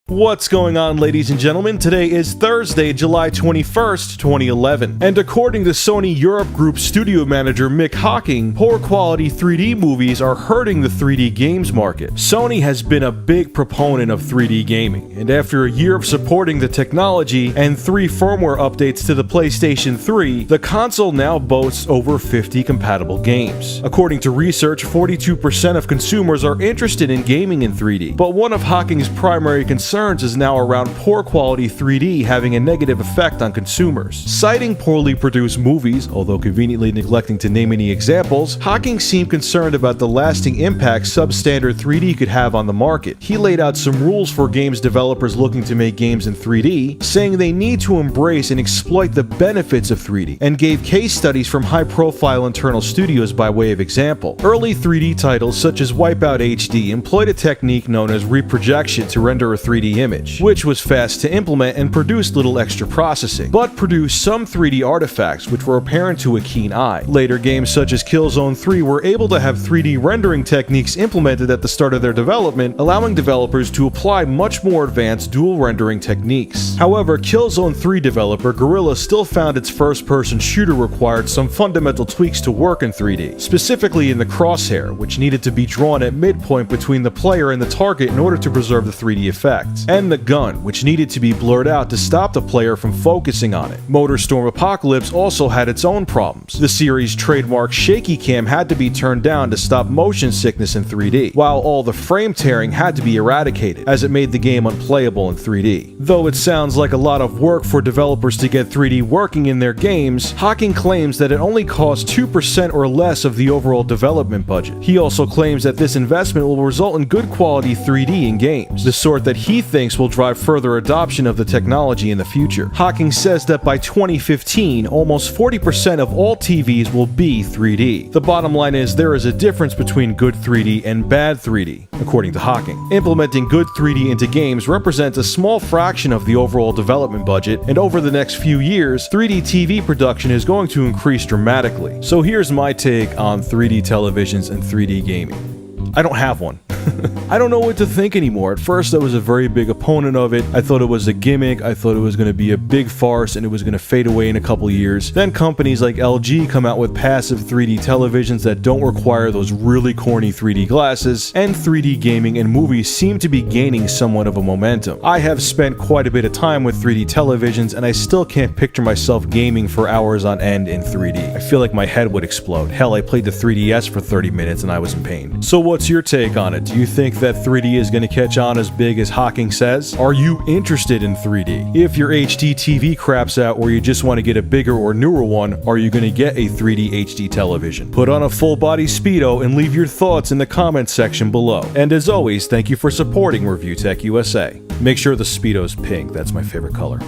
What's going on, ladies and gentlemen? Today is Thursday, July 21st, 2011. And according to Sony Europe Group studio manager Mick Hocking, poor quality 3D movies are hurting the 3D games market. Sony has been a big proponent of 3D gaming, and after a year of supporting the technology and 3 firmware updates to the PlayStation 3, the console now boasts over 50 compatible games. According to research, 42% of consumers are interested in gaming in 3D, but one of Hocking's primary concerns is now around poor quality 3D having a negative effect on consumers. Citing poorly produced movies, although conveniently neglecting to name any examples, Hocking seemed concerned about the lasting impact substandard 3D could have on the market. He laid out some rules for games developers looking to make games in 3D, saying they need to embrace and exploit the benefits of 3D, and gave case studies from high-profile internal studios by way of example. Early 3D titles such as Wipeout HD employed a technique known as reprojection to render a 3D image, which was fast to implement and produced little extra processing, but produced some 3D artifacts which were apparent to a keen eye. Later games such as Killzone 3 were able to have 3D rendering techniques implemented at the start of their development, allowing developers to apply much more advanced dual rendering techniques. However, Killzone 3 developer Guerrilla still found its first-person shooter required some fundamental tweaks to work in 3D, specifically in the crosshair, which needed to be drawn at midpoint between the player and the target in order to preserve the 3D effect, and the gun, which needed to be blurred out to stop the player from focusing on it. MotorStorm Apocalypse also had its own problems. The series' trademark shaky cam had to be turned down to stop motion sickness in 3D, while all the frame tearing had to be eradicated, as it made the game unplayable in 3D. Though it sounds like a lot of work for developers to get 3D working in their games, Hocking claims that it only costs 2% or less of the overall development budget. He also claims that this investment will result in good quality 3D in games, the sort that he thinks will drive further adoption of the technology in the future. Hocking says that by 2015, almost 40% of all TVs will be 3D. The bottom line is there is a difference between good 3D and bad 3D, according to Hocking. Implementing good 3D into games represents a small fraction of the overall development budget, and over the next few years, 3D TV production is going to increase dramatically. So here's my take on 3D televisions and 3D gaming. I don't have one. I don't know what to think anymore. At first, I was a very big opponent of it. I thought it was a gimmick. I thought it was going to be a big farce and it was going to fade away in a couple years. Then companies like LG come out with passive 3D televisions that don't require those really corny 3D glasses, and 3D gaming and movies seem to be gaining somewhat of a momentum. I have spent quite a bit of time with 3D televisions and I still can't picture myself gaming for hours on end in 3D. I feel like my head would explode. Hell, I played the 3DS for 30 minutes and I was in pain. So what's your take on it? Do you think that 3D is going to catch on as big as Hocking says? Are you interested in 3D? If your HD TV craps out or you just want to get a bigger or newer one, are you going to get a 3D HD television? Put on a full body Speedo and leave your thoughts in the comments section below. And as always, thank you for supporting Review Tech USA. Make sure the Speedo's pink, that's my favorite color.